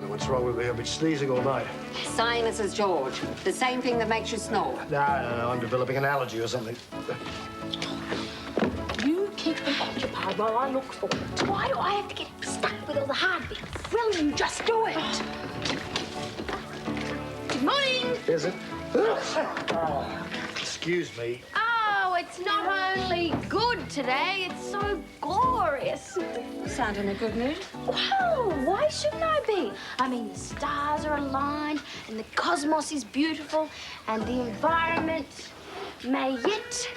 what's wrong with me. I've been sneezing all night. Sinuses, George. The same thing that makes you snore. No, I'm developing an allergy or something. You keep them occupied while I look for it. Why do I have to get stuck with all the hard bits? Will you just do it? Good morning. Is it? Excuse me. Oh, it's not only good today, it's so glorious. You sound in a good mood. Well, why shouldn't I be? I mean, the stars are aligned, and the cosmos is beautiful, and the environment may yet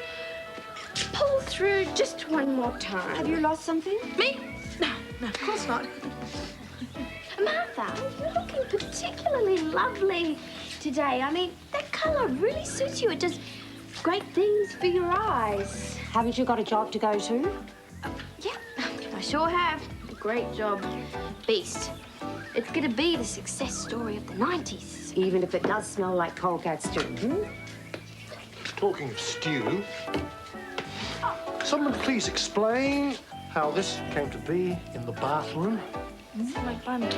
pull through just one more time. Have you lost something? Me? No, of course not. Martha, you're looking particularly lovely today. I mean, that colour really suits you. It does great things for your eyes. Haven't you got a job to go to? Yeah, I sure have. A great job. Beast. It's going to be the success story of the 90s. Even if it does smell like cold-cat stew. Talking of stew, someone please explain how this came to be in the bathroom. My bunny.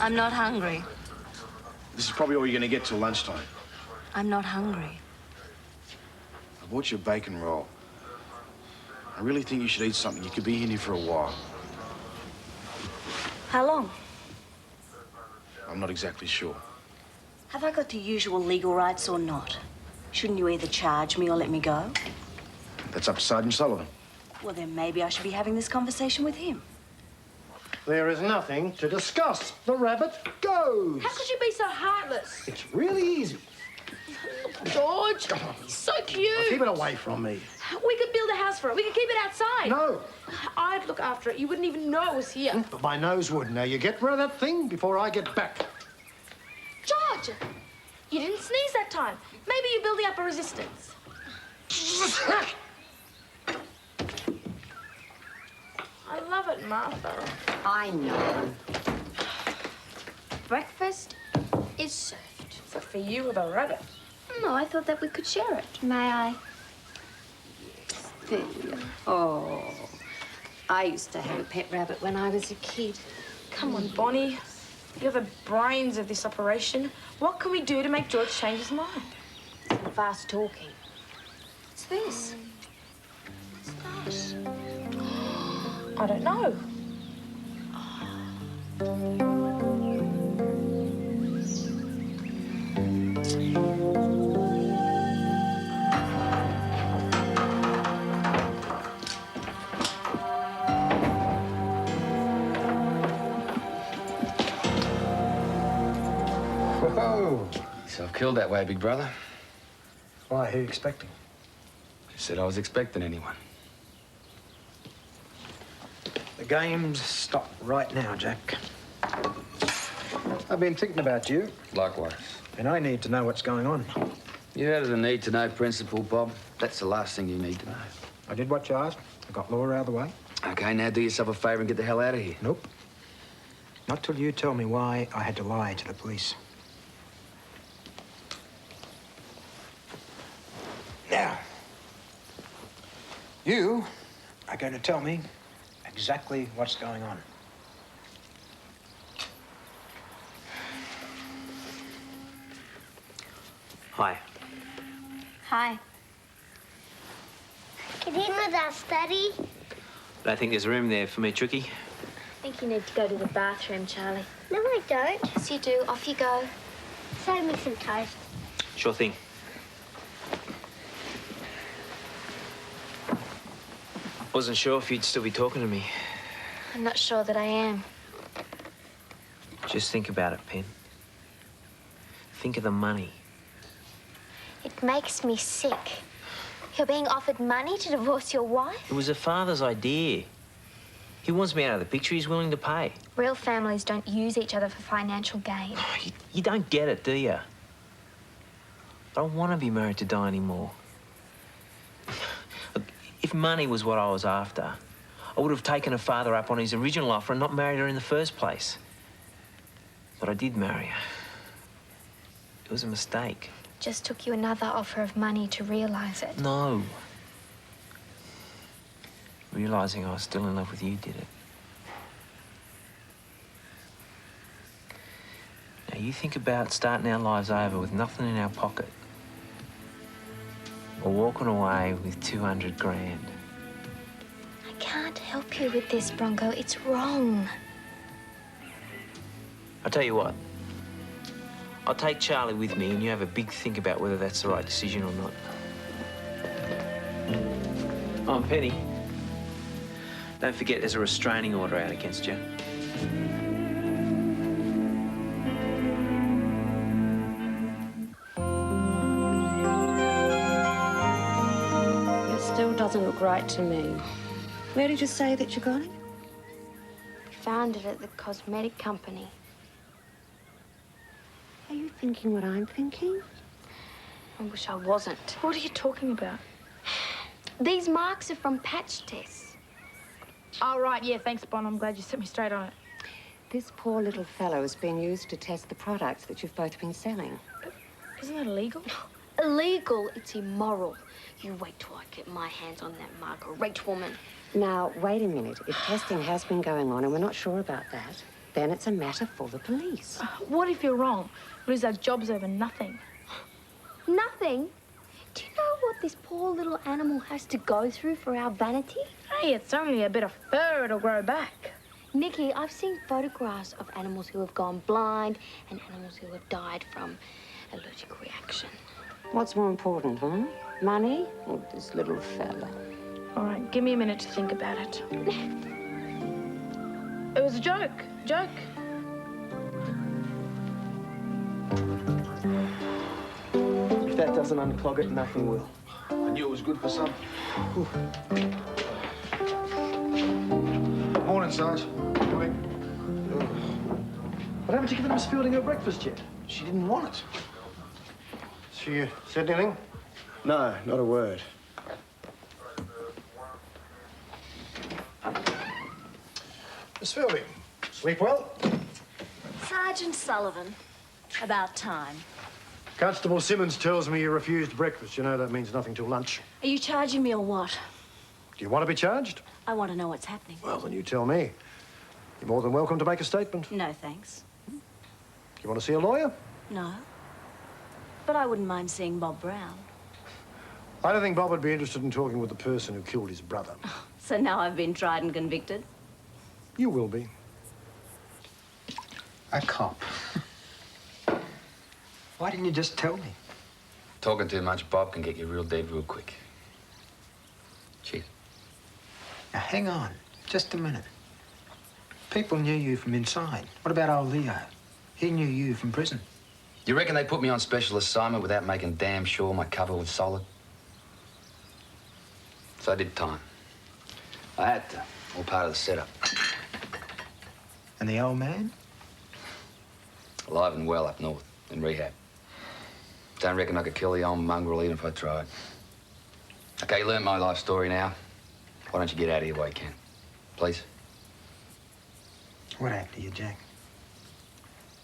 I'm not hungry. This is probably all you're going to get till lunchtime. I'm not hungry. I bought you a bacon roll. I really think you should eat something. You could be in here for a while. How long? I'm not exactly sure. Have I got the usual legal rights or not? Shouldn't you either charge me or let me go? That's up to Sergeant Sullivan. Well, then maybe I should be having this conversation with him. There is nothing to discuss. The rabbit goes. How could you be so heartless? It's really easy. George, he's so cute. Keep it away from me. We could build a house for it. We could keep it outside. No. I'd look after it. You wouldn't even know it was here. But my nose would. Now, you get rid of that thing before I get back. George, you didn't sneeze that time. Maybe you're building up a resistance. I love it, Martha. I know. Breakfast is served. Except for you with a rabbit. No, I thought that we could share it. May I? There you go. Oh, I used to have a pet rabbit when I was a kid. Come on, Bonnie. You're the brains of this operation. What can we do to make George change his mind? Some fast talking. What's this? What's that? I don't know. Whoa. Self-killed that way, big brother. Why, who are you expecting? You said I was expecting anyone. The game's stopped right now, Jack. I've been thinking about you, Likewise. and I need to know what's going on. You heard of the need-to-know principle, Bob? That's the last thing you need to know. I did what you asked. I got Laura out of the way. Okay, now do yourself a favour and get the hell out of here. Nope. Not till you tell me why I had to lie to the police. Now, you are going to tell me exactly what's going on. Hi. Hi. Get in with us, Daddy. Don't think there's room there for me, Tricky. I think you need to go to the bathroom, Charlie. No, I don't. Yes, you do. Off you go. Save me some toast. Sure thing. Wasn't sure if you'd still be talking to me. I'm not sure that I am. Just think about it, Pen. Think of the money. It makes me sick. You're being offered money to divorce your wife? It was a father's idea. He wants me out of the picture. He's willing to pay. Real families don't use each other for financial gain. You don't get it, do you? I don't want to be married to Di anymore. Look, if money was what I was after, I would have taken her father up on his original offer and not married her in the first place. But I did marry her. It was a mistake. Just took you another offer of money to realise it. No. Realising I was still in love with you did it. Now, you think about starting our lives over with nothing in our pocket. Or walking away with 200 grand. I can't help you with this, Bronco. It's wrong. I'll tell you what. I'll take Charlie with me and you have a big think about whether that's the right decision or not. Oh, Penny. Don't forget there's a restraining order out against you. It still doesn't look right to me. Where did you say that you got it? Found it at the cosmetic company. Are you thinking what I'm thinking? I wish I wasn't. What are you talking about? These marks are from patch tests. Oh, right, yeah, thanks, Bon. I'm glad you set me straight on it. This poor little fellow has been used to test the products that you've both been selling. Isn't that illegal? Illegal, it's immoral. You wait till I get my hands on that Marguerite woman. Now, wait a minute. If testing has been going on and we're not sure about that, then it's a matter for the police. What if you're wrong? Lose our jobs over nothing. Nothing? Do you know what this poor little animal has to go through for our vanity? Hey, it's only a bit of fur, it'll grow back. Nikki, I've seen photographs of animals who have gone blind and animals who have died from allergic reaction. What's more important, huh? Money or this little fella? All right, give me a minute to think about it. It was a joke. Joke. If that doesn't unclog it, nothing will. I knew it was good for some. Morning, Sarge. Morning. But haven't you given Miss Fielding her breakfast yet? She didn't want it. She said anything? No, not a word. Miss Fielding, sleep well? Sergeant Sullivan. About time. Constable Simmons tells me you refused breakfast. You know that means nothing till lunch. Are you charging me or what? Do you want to be charged? I want to know what's happening. Well, then you tell me. You're more than welcome to make a statement. No, thanks. You want to see a lawyer? No. But I wouldn't mind seeing Bob Brown. I don't think Bob would be interested in talking with the person who killed his brother. So now I've been tried and convicted? You will be. A cop. Why didn't you just tell me? Talking too much, Bob, can get you real dead real quick. Cheers. Now, hang on. Just a minute. People knew you from inside. What about old Leo? He knew you from prison. You reckon they put me on special assignment without making damn sure my cover was solid? So I did time. I had to. All part of the setup. And the old man? Alive and well up north, in rehab. Don't reckon I could kill the old mongrel even if I tried. Okay, you learned my life story now. Why don't you get out of here while you can? Please? What happened to you, Jack?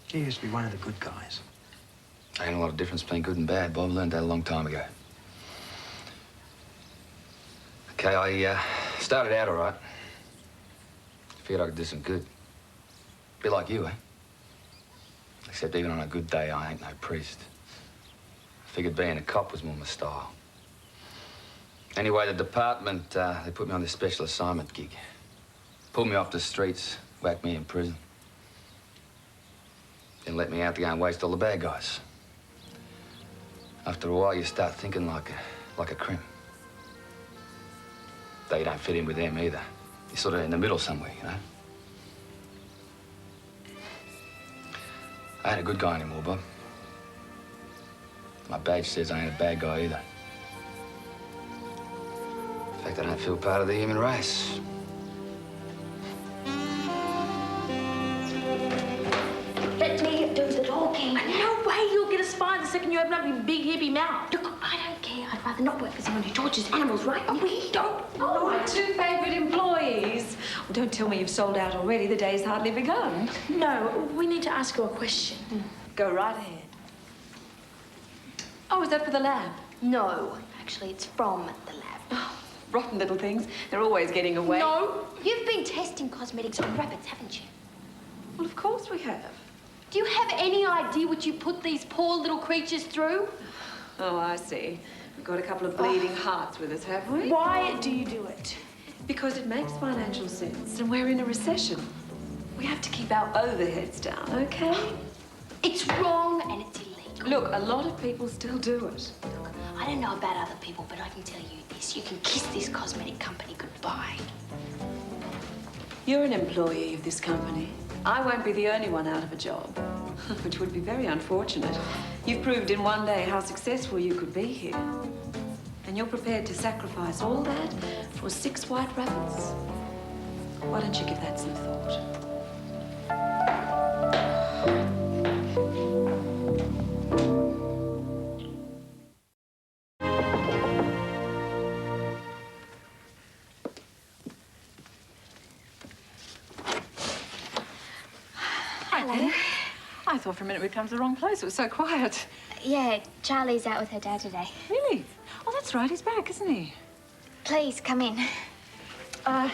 You used to be one of the good guys. Ain't a lot of difference between good and bad, Bob. Learned that a long time ago. Okay, I started out all right. Figured I could do some good. Be like you, eh? Except even on a good day, I ain't no priest. Figured being a cop was more my style. Anyway, the department, they put me on this special assignment gig. Pulled me off the streets, whacked me in prison. Then let me out to go and waste all the bad guys. After a while, you start thinking like a crim. Though you don't fit in with them either. You're sort of in the middle somewhere, you know? I ain't a good guy anymore, Bob. My badge says I ain't a bad guy either. fact, I don't feel part of the human race. Let me do the talking. No way you'll get a spine the second you open up your big hippie mouth. Look, I don't care. I'd rather not work for someone who tortures animals, right? And we don't. Oh, my two favourite employees. Well, don't tell me you've sold out already. The day's hardly begun. No, we need to ask you a question. Go right ahead. Oh, is that for the lab? No, actually, it's from the lab. Oh, rotten little things. They're always getting away. No. You've been testing cosmetics on rabbits, haven't you? Well, of course we have. Do you have any idea what you put these poor little creatures through? Oh, I see. We've got a couple of bleeding hearts with us, have we? Why do you do it? Because it makes financial sense, and we're in a recession. We have to keep our overheads down, okay? It's wrong and it's illegal. Look, a lot of people still do it. Look, I don't know about other people, but I can tell you this. You can kiss this cosmetic company goodbye. You're an employee of this company. I won't be the only one out of a job, which would be very unfortunate. You've proved in one day how successful you could be here. And you're prepared to sacrifice all that for 6 white rabbits. Why don't you give that some thought? Hello. I thought for a minute we'd come to the wrong place. It was so quiet. Yeah, Charlie's out with her dad today. Really? Oh, that's right. He's back, isn't he? Please, come in. I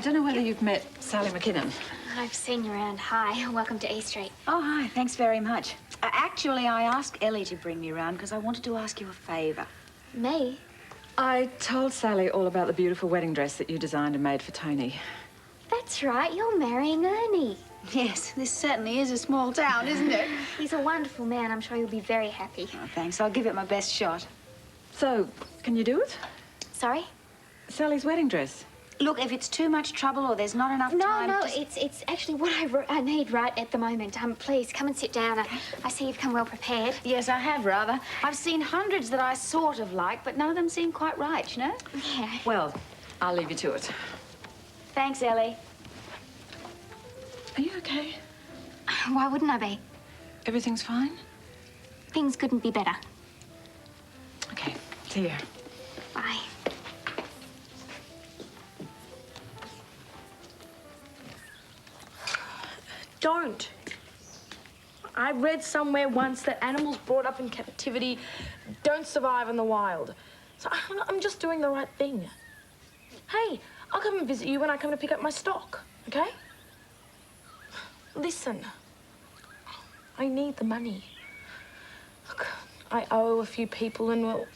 don't know whether you've met Sally McKinnon. I've seen you around. Hi, welcome to E Street. Oh, hi. Thanks very much. Actually, I asked Ellie to bring me around because I wanted to ask you a favour. Me? I told Sally all about the beautiful wedding dress that you designed and made for Tony. That's right, you're marrying Ernie. Yes, this certainly is a small town, isn't it? He's a wonderful man. I'm sure you'll be very happy. Oh, thanks. I'll give it my best shot. So, can you do it? Sorry? Sally's wedding dress. Look, if it's too much trouble or there's not enough time... No, it's actually what I need right at the moment. Please, come and sit down. I see you've come well prepared. Yes, I have, rather. I've seen hundreds that I sort of like, but none of them seem quite right, you know? Yeah. Well, I'll leave you to it. Thanks, Ellie. Are you okay? Why wouldn't I be? Everything's fine? Things couldn't be better. Okay, see you. Bye. Don't. I read somewhere once that animals brought up in captivity don't survive in the wild. So I'm just doing the right thing. Hey, I'll come and visit you when I come to pick up my stock, okay? Listen, I need the money. Look, I owe a few people and, well,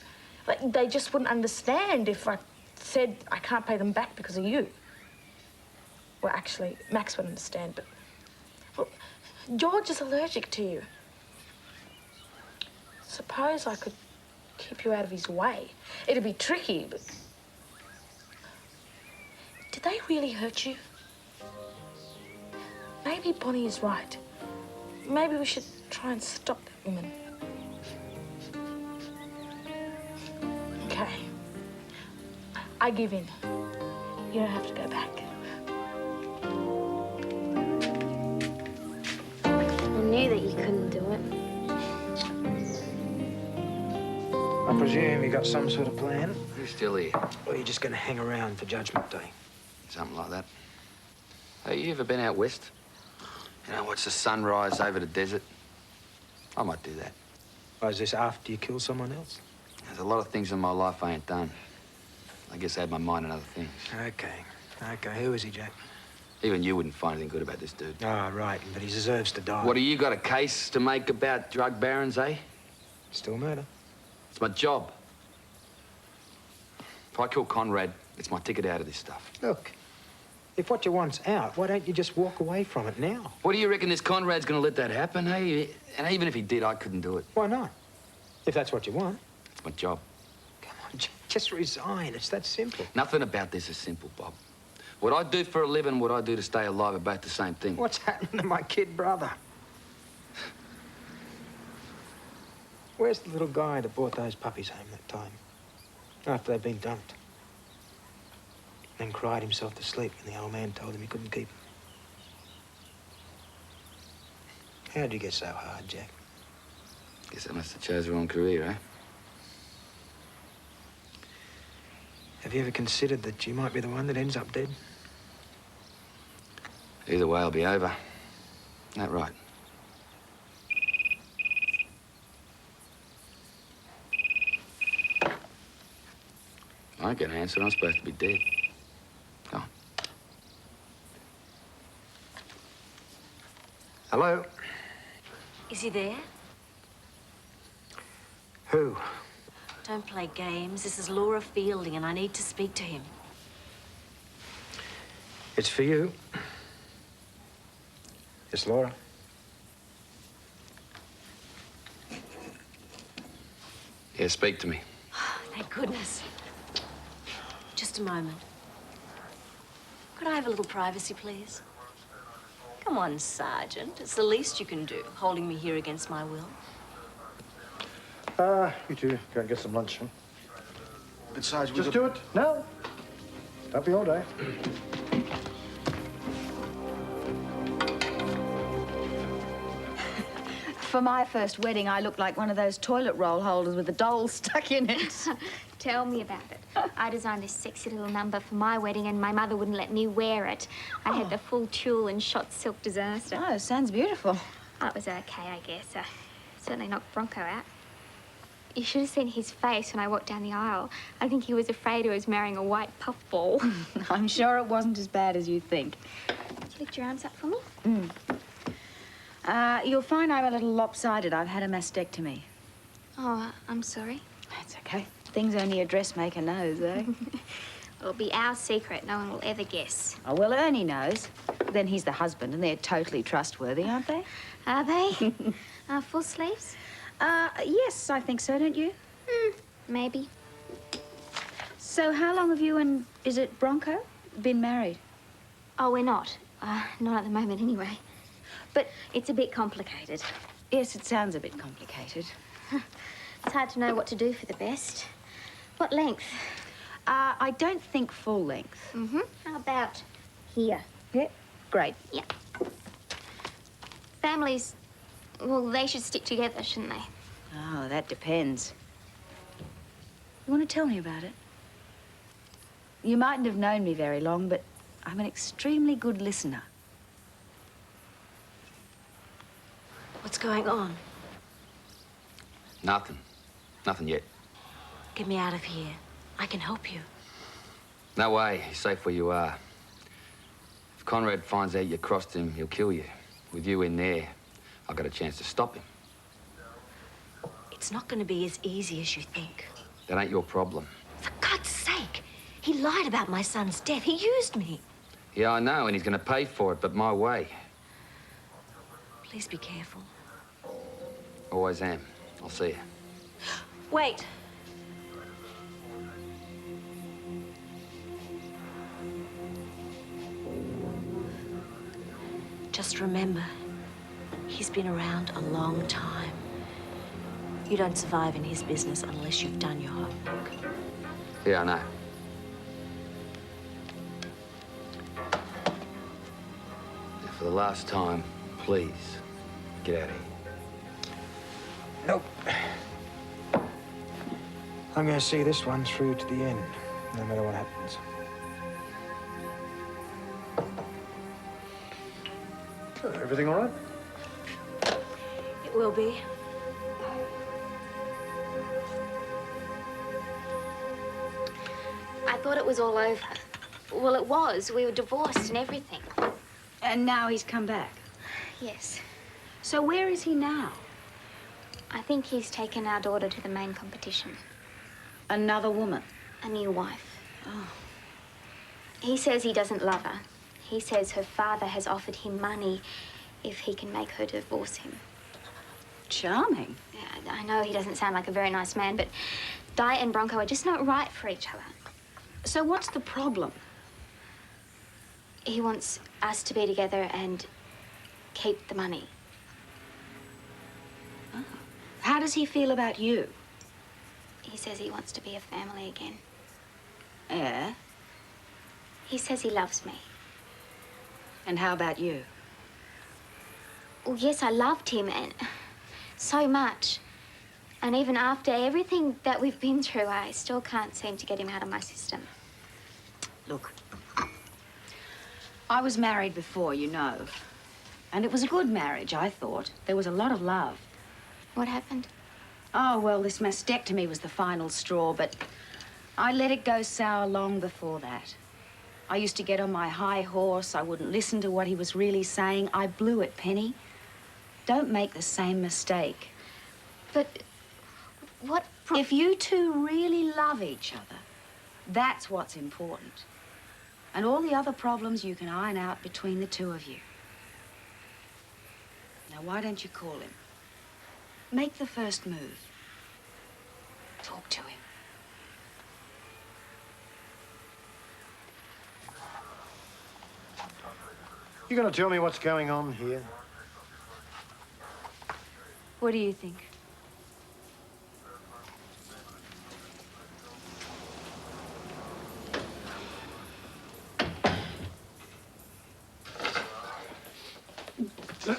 like, they just wouldn't understand if I said I can't pay them back because of you. Well, actually, Max would understand, but... Well, George is allergic to you. Suppose I could keep you out of his way. It'd be tricky, but... Did they really hurt you? Maybe Bonnie is right. Maybe we should try and stop that woman. Okay. I give in. You don't have to go back. I knew that you couldn't do it. I presume you got some sort of plan? You're still here. Or are you just going to hang around for Judgment Day? Something like that. Hey, you ever been out west? You know, watch the sunrise over the desert? I might do that. Or is this after you kill someone else? There's a lot of things in my life I ain't done. I guess I had my mind on other things. Okay. Okay, who is he, Jack? Even you wouldn't find anything good about this dude. Ah, right, but he deserves to die. What, have you got a case to make about drug barons, eh? Still murder. It's my job. If I kill Conrad, it's my ticket out of this stuff. Look, if what you want's out, why don't you just walk away from it now? What do you reckon this Conrad's gonna let that happen, eh? And even if he did, I couldn't do it. Why not? If that's what you want. It's my job. Come on, just resign. It's that simple. Nothing about this is simple, Bob. What I do for a living, what I do to stay alive are both the same thing. What's happened to my kid brother? Where's the little guy that brought those puppies home that time? After they'd been dumped. then cried himself to sleep when the old man told him he couldn't keep him. How'd you get so hard, Jack? Guess I must have chose the wrong career, eh? Have you ever considered that you might be the one that ends up dead? Either way, I'll be over. Isn't that right? I ain't gonna answer. I'm supposed to be dead. Go on. Hello? Is he there? Who? Don't play games. This is Laura Fielding, and I need to speak to him. It's for you. It's Laura. Yeah, speak to me. Thank goodness. Just a moment. Could I have a little privacy, please? Come on, Sergeant. It's the least you can do, holding me here against my will. You two go and get some lunch, huh? But, Sarge, Just do it now. Don't be all day. For my first wedding, I looked like one of those toilet roll holders with a doll stuck in it. Tell me about it. I designed this sexy little number for my wedding and my mother wouldn't let me wear it. I had the full tulle and shot silk disaster. Oh, sounds beautiful. Oh, it was okay, I guess. Certainly knocked Bronco out. You should have seen his face when I walked down the aisle. I think he was afraid he was marrying a white puffball. I'm sure it wasn't as bad as you think. Lift your arms up for me. You'll find I'm a little lopsided. I've had a mastectomy. Oh, I'm sorry. That's okay. Things only a dressmaker knows, eh? It'll be our secret. No one will ever guess. Oh, well, Ernie knows. Then he's the husband, and they're totally trustworthy, aren't they? Are they? Full sleeves? Yes, I think so, don't you? Maybe. So how long have you and, is it Bronco, been married? Oh, we're not. Not at the moment, anyway. But it's a bit complicated. Yes, it sounds a bit complicated. It's hard to know what to do for the best. What length? I don't think full length. How about here? Yeah, great. Yeah. Families, well, they should stick together, shouldn't they? Oh, that depends. You want to tell me about it? You mightn't have known me very long, but I'm an extremely good listener. What's going on? Nothing. Nothing yet. Get me out of here. I can help you. No way. You're safe where you are. If Conrad finds out you crossed him, he'll kill you. With you in there, I've got a chance to stop him. It's not going to be as easy as you think. That ain't your problem. For God's sake, he lied about my son's death. He used me. Yeah, I know, and he's going to pay for it, but my way. Please be careful. Always am. I'll see you. Wait. Just remember, he's been around a long time. You don't survive in his business unless you've done your homework. Yeah, I know. Now, for the last time, please, get out of here. Nope. I'm going to see this one through to the end, no matter what happens. Everything all right? It will be. I thought it was all over. Well, it was. We were divorced and everything. And now he's come back. Yes. So where is he now? I think he's taken our daughter to the main competition. Another woman? A new wife. Oh. He says he doesn't love her. He says her father has offered him money if he can make her divorce him. Charming. Yeah, I know he doesn't sound like a very nice man, but Di and Bronco are just not right for each other. So what's the problem? He wants us to be together and keep the money. Oh. How does he feel about you? He says he wants to be a family again. Yeah? He says he loves me. And how about you? Well, yes, I loved him, and so much. And even after everything that we've been through, I still can't seem to get him out of my system. Look, I was married before, you know. And it was a good marriage, I thought. There was a lot of love. What happened? Oh, well, this mastectomy was the final straw, but I let it go sour long before that. I used to get on my high horse. I wouldn't listen to what he was really saying. I blew it, Penny. Don't make the same mistake. But what... If you two really love each other, that's what's important. And all the other problems you can iron out between the two of you. Now, why don't you call him? Make the first move. Talk to him. You gonna tell me what's going on here? What do you think?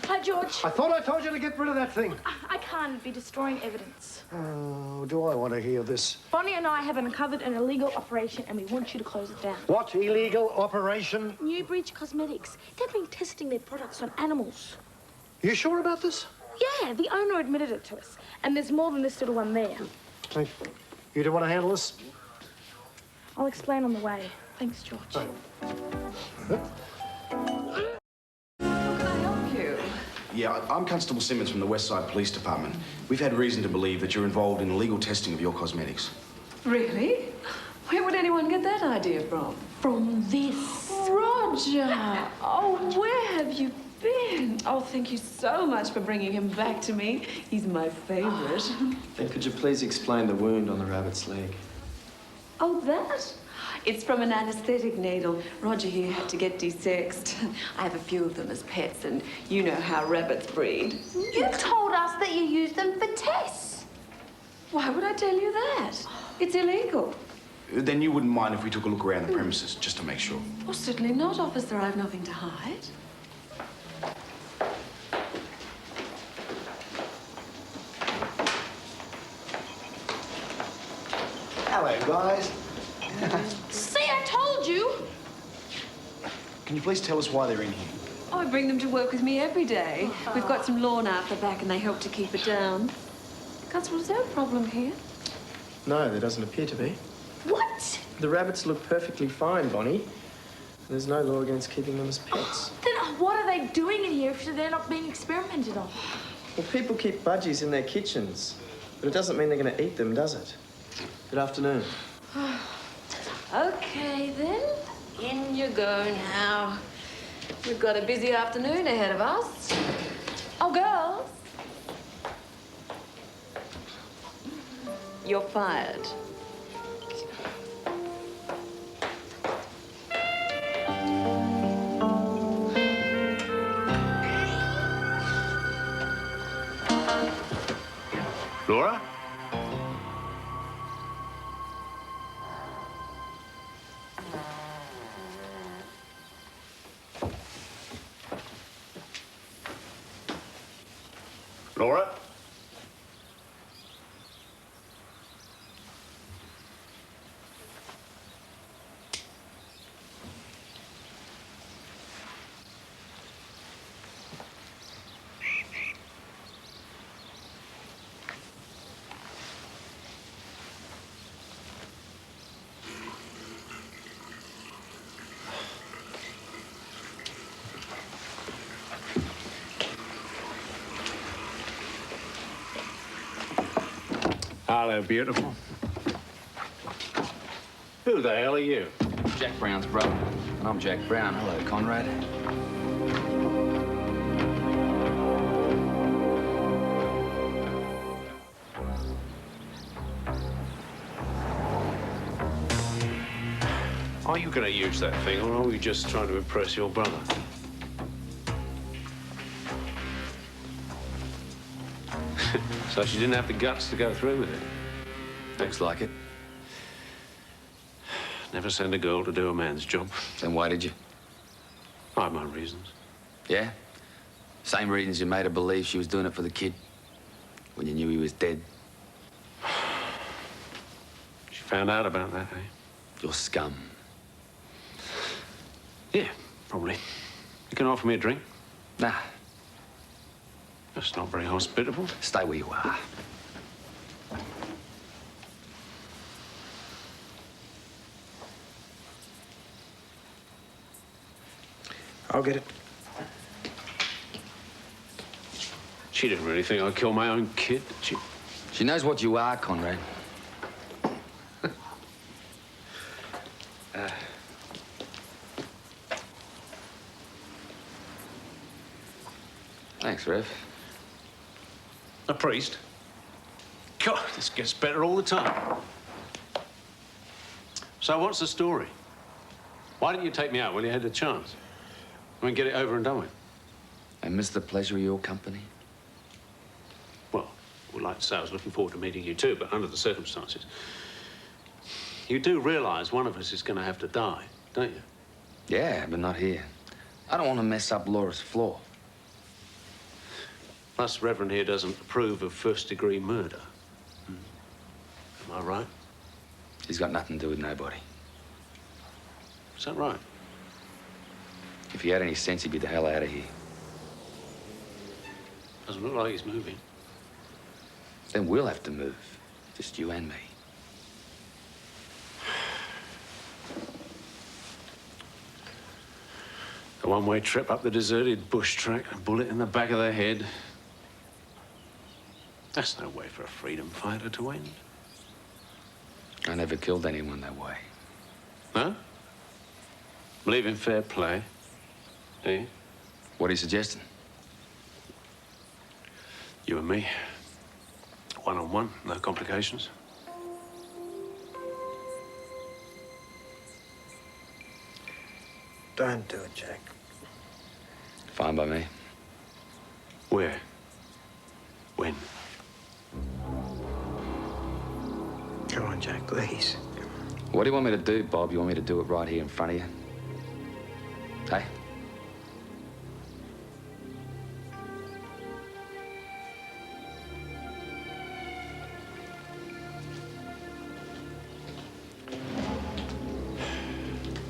Hi, George. I thought I told you to get rid of that thing. I can't be destroying evidence. Oh, do I want to hear this? Bonnie and I have uncovered an illegal operation and we want you to close it down. What illegal operation? Newbridge Cosmetics. They've been testing their products on animals. You sure about this? Yeah, the owner admitted it to us. And there's more than this little one there. Hey, you don't want to handle this? I'll explain on the way. Thanks, George. Yeah, I'm Constable Simmons from the Westside Police Department. We've had reason to believe that you're involved in illegal testing of your cosmetics. Really? Where would anyone get that idea from? From this. Roger! Oh, where have you been? Oh, thank you so much for bringing him back to me. He's my favorite. Then could you please explain the wound on the rabbit's leg? Oh, that? It's from an anesthetic needle. Roger here had to get desexed. I have a few of them as pets, and you know how rabbits breed. You told us that you used them for tests. Why would I tell you that? It's illegal. Then you wouldn't mind if we took a look around the premises, just to make sure. Oh, certainly not, officer. I've nothing to hide. Hello, guys. See, I told you! Can you please tell us why they're in here? Oh, I bring them to work with me every day. We've got some lawn out the back and they help to keep it down. Constable, is there a problem here? No, there doesn't appear to be. What? The rabbits look perfectly fine, Bonnie. There's no law against keeping them as pets. Then what are they doing in here if they're not being experimented on? Well, people keep budgies in their kitchens, but it doesn't mean they're going to eat them, does it? Good afternoon. Okay, then. In you go now. We've got a busy afternoon ahead of us. Oh, girls. You're fired. Laura? Laura? Hello, beautiful. Who the hell are you? Jack Brown's brother. And I'm Jack Brown. Hello, Conrad. Are you going to use that thing, or are we just trying to impress your brother? So she didn't have the guts to go through with it? Looks like it. Never send a girl to do a man's job. Then why did you? I have my reasons. Yeah? Same reasons you made her believe she was doing it for the kid when you knew he was dead. She found out about that, eh? You're scum. Yeah, probably. You can offer me a drink? Nah. That's not very hospitable. Stay where you are. I'll get it. She didn't really think I'd kill my own kid, did she? She knows what you are, Conrad. Thanks, Rev. A priest? God, this gets better all the time. So what's the story? Why didn't you take me out when you had the chance? I mean, get it over and done with. I miss the pleasure of your company. Well, would like to say I was looking forward to meeting you too, but under the circumstances. You do realise one of us is going to have to die, don't you? Yeah, but not here. I don't want to mess up Laura's floor. Plus, Reverend here doesn't approve of first-degree murder. Am I right? He's got nothing to do with nobody. Is that right? If he had any sense, he'd be the hell out of here. Doesn't look like he's moving. Then we'll have to move. Just you and me. A one-way trip up the deserted bush track, a bullet in the back of the head. That's no way for a freedom fighter to end. I never killed anyone that way. No? Believe in fair play, eh? What are you suggesting? You and me. One-on-one, no complications. Don't do it, Jack. Fine by me. Where? When? Come on, Jack, please. What do you want me to do, Bob? You want me to do it right here in front of you? Hey?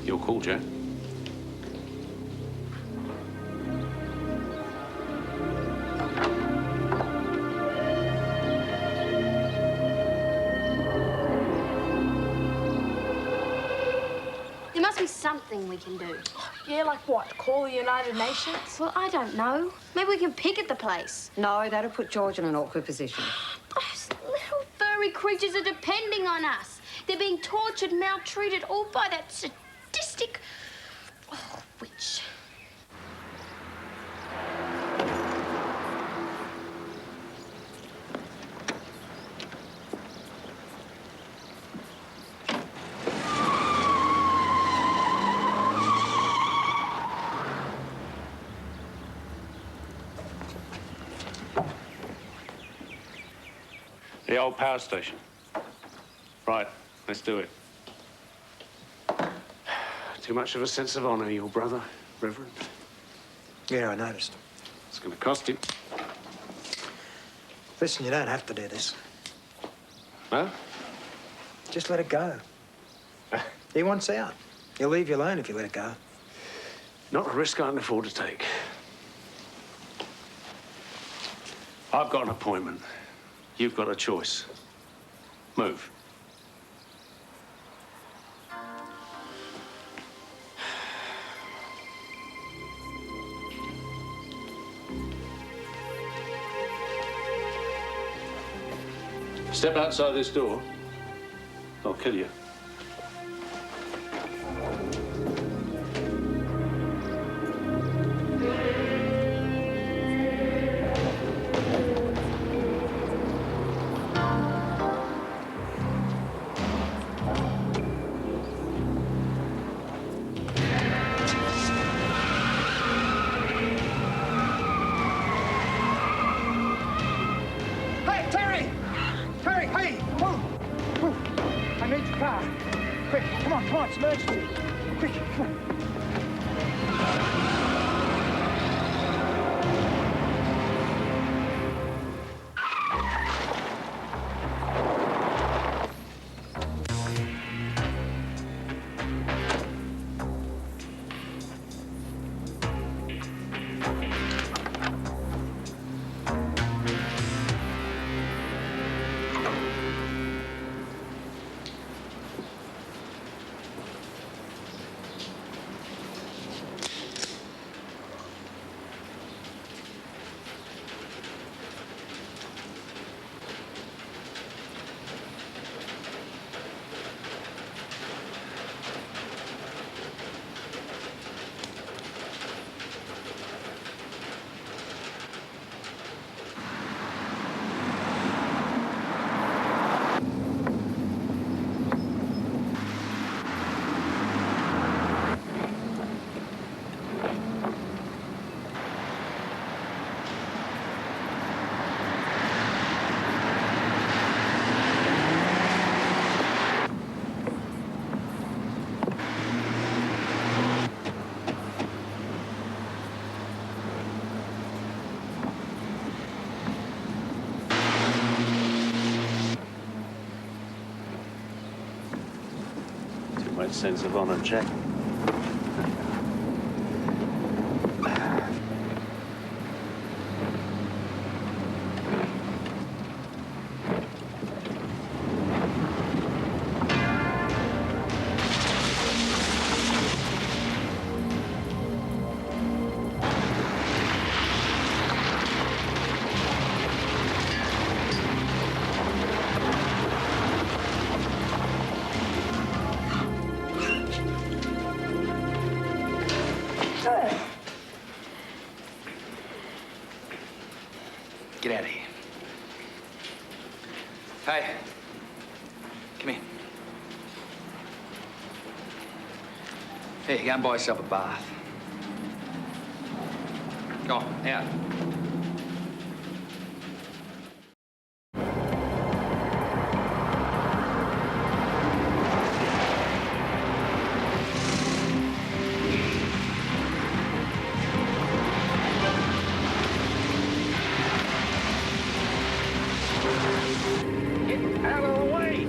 You're cool, Jack. There must be something we can do. Yeah, like what? Call the United Nations? Well, I don't know. Maybe we can picket the place. No, that'll put George in an awkward position. Those little furry creatures are depending on us. They're being tortured, maltreated, all by that sadistic witch. The old power station. Right, let's do it. Too much of a sense of honor, your brother, Reverend. Yeah, I noticed. It's going to cost him. Listen, you don't have to do this. Huh? Just let it go. He wants out. He'll leave you alone if you let it go. Not a risk I can afford to take. I've got an appointment. You've got a choice. Move. Step outside this door. I'll kill you. Hey, Terry! Terry, hey! Move! Move! I need your car. Quick, come on, it's emergency. Quick, come on. Much sense of honor, Jack. Get out of here. Hey. Come here. Here, go and buy yourself a bath. Go on, out. Out of the way!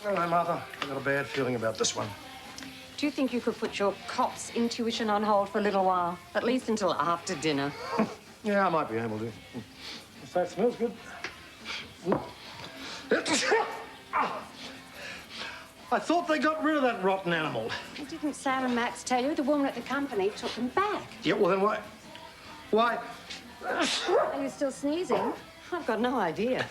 Hello, Martha. I've got a bad feeling about this one. Do you think you could put your cop's intuition on hold for a little while? At least until after dinner. Yeah, I might be able to. So it smells good. I I thought they got rid of that rotten animal. Didn't Sam and Max tell you? The woman at the company took them back. Yeah, well then why? Why? Are you still sneezing? I've got no idea.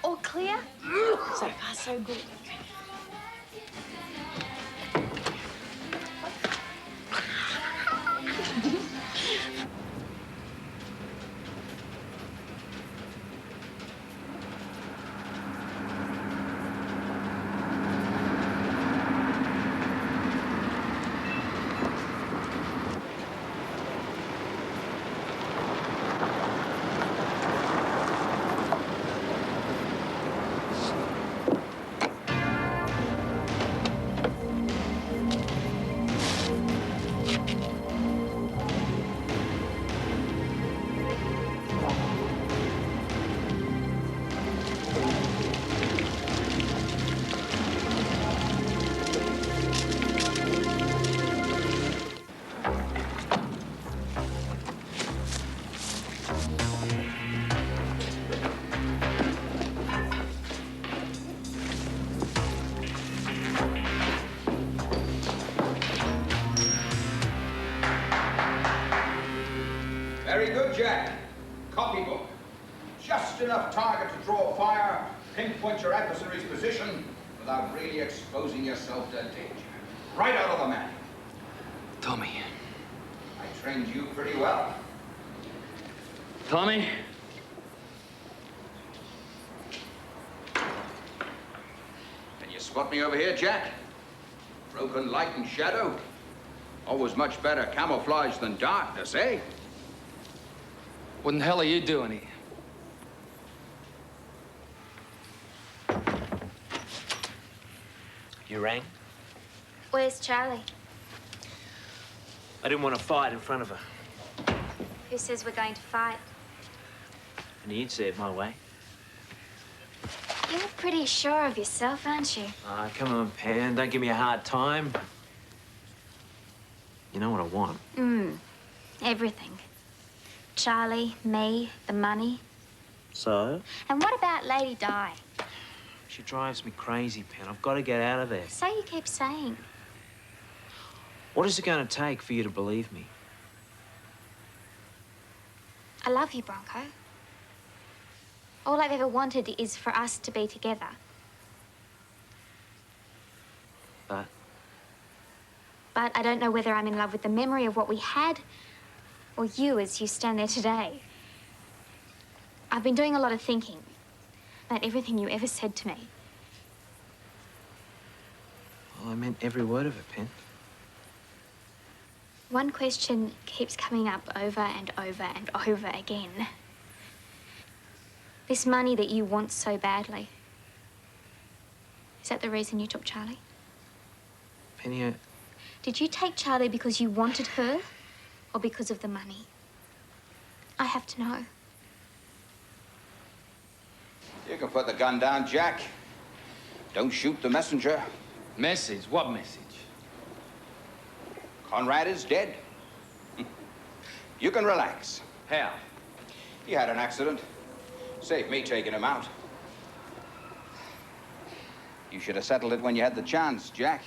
All clear? So far, so good. Very good, Jack. Copybook. Just enough target to draw fire, pinpoint your adversary's position without really exposing yourself to danger. Right out of the manual. Tommy. I trained you pretty well. Tommy? Can you spot me over here, Jack? Broken light and shadow. Always much better camouflage than darkness, eh? What in the hell are you doing here? You rang? Where's Charlie? I didn't want to fight in front of her. Who says we're going to fight? And you'd see it my way. You're pretty sure of yourself, aren't you? Ah, come on, Pan. Don't give me a hard time. You know what I want? Everything. Charlie, me, the money. So? And what about Lady Di? She drives me crazy, Pan. I've got to get out of there. So you keep saying. What is it going to take for you to believe me? I love you, Bronco. All I've ever wanted is for us to be together. But? But I don't know whether I'm in love with the memory of what we had or you as you stand there today. I've been doing a lot of thinking about everything you ever said to me. Well, I meant every word of it, Pen. One question keeps coming up over and over and over again. This money that you want so badly. Is that the reason you took Charlie? Penny, Did you take Charlie because you wanted her or because of the money? I have to know. You can put the gun down, Jack. Don't shoot the messenger. Message? What message? Conrad is dead. You can relax. How? He had an accident. Saved me taking him out. You should have settled it when you had the chance, Jack.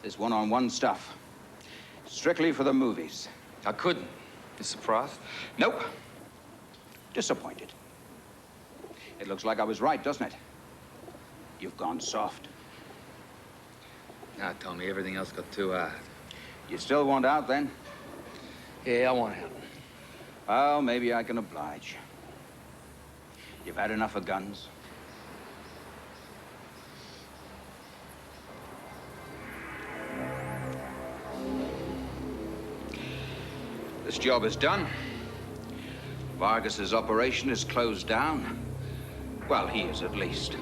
This one-on-one stuff. Strictly for the movies. I couldn't. You surprised? Nope. Disappointed. It looks like I was right, doesn't it? You've gone soft. Now, Tommy, everything else got too hard. You still want out, then? Yeah, I want out. Well, maybe I can oblige. You've had enough of guns. This job is done. Vargas's operation is closed down. Well, he is at least.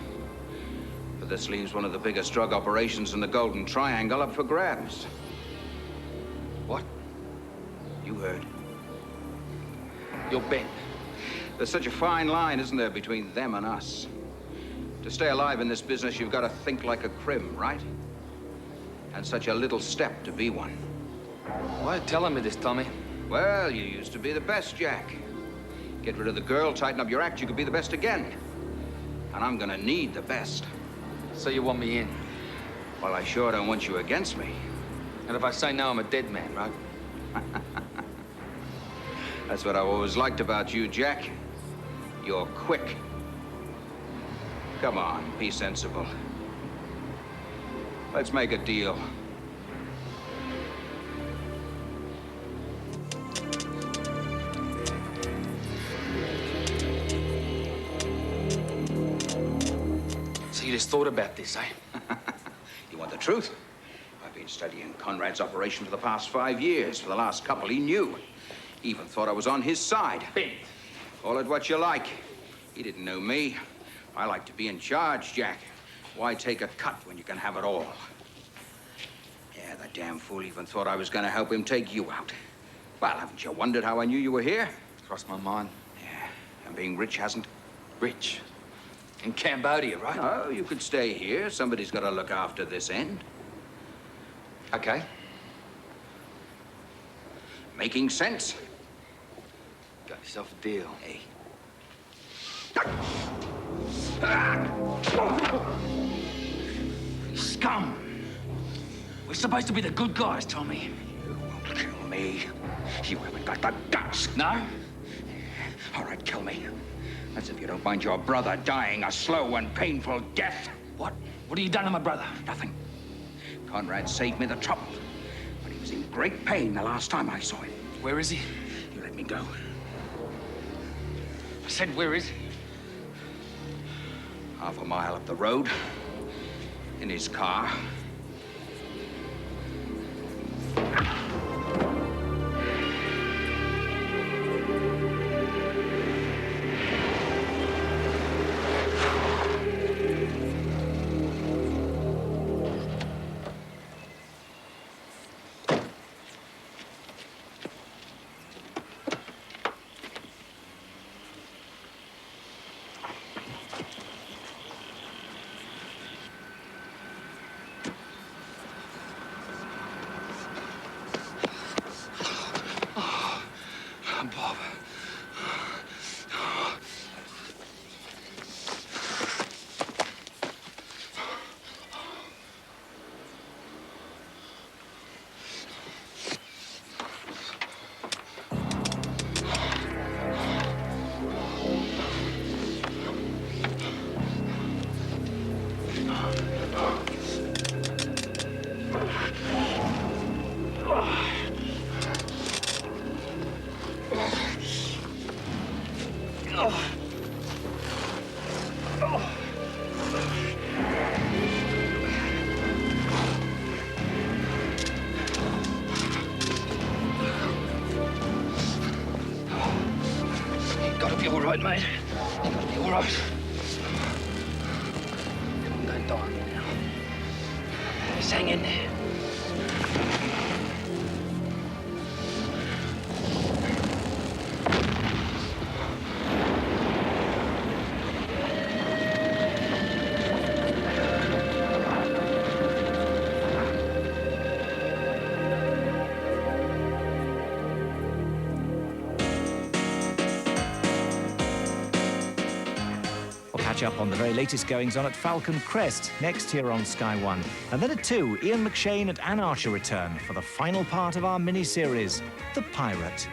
But this leaves one of the biggest drug operations in the Golden Triangle up for grabs. What? You heard. You're bent. There's such a fine line, isn't there, between them and us? To stay alive in this business, you've got to think like a crim, right? And such a little step to be one. Why are you telling me this, Tommy? Well, you used to be the best, Jack. Get rid of the girl, tighten up your act, you could be the best again. And I'm gonna need the best. So you want me in? Well, I sure don't want you against me. And if I say no, I'm a dead man, right? That's what I've always liked about you, Jack. You're quick. Come on, be sensible. Let's make a deal. So you just thought about this, eh? You want the truth? I've been studying Conrad's operation for the past 5 years. For the last couple, he knew. He even thought I was on his side. Ben. Call it what you like. He didn't know me. I like to be in charge, Jack. Why take a cut when you can have it all? Yeah, the damn fool even thought I was gonna help him take you out. Well, haven't you wondered how I knew you were here? Crossed my mind. Yeah, and being rich hasn't. Rich? In Cambodia, right? No, you could stay here. Somebody's got to look after this end. Okay. Making sense? Got yourself a deal. Hey. You scum! We're supposed to be the good guys, Tommy. You won't kill me. You haven't got the guts. No? All right, kill me. That's if you don't mind your brother dying a slow and painful death. What? What have you done to my brother? Nothing. Conrad saved me the trouble. But he was in great pain the last time I saw him. Where is he? You let me go. I said, where is he? Half a mile up the road. In his car. Bob. All right, mate. You gotta be all right. I'm going to die on you now. Just hang in there. Catch up on the very latest goings-on at Falcon Crest, next here on Sky One. And then at 2, Ian McShane and Anne Archer return for the final part of our mini-series, The Pirate.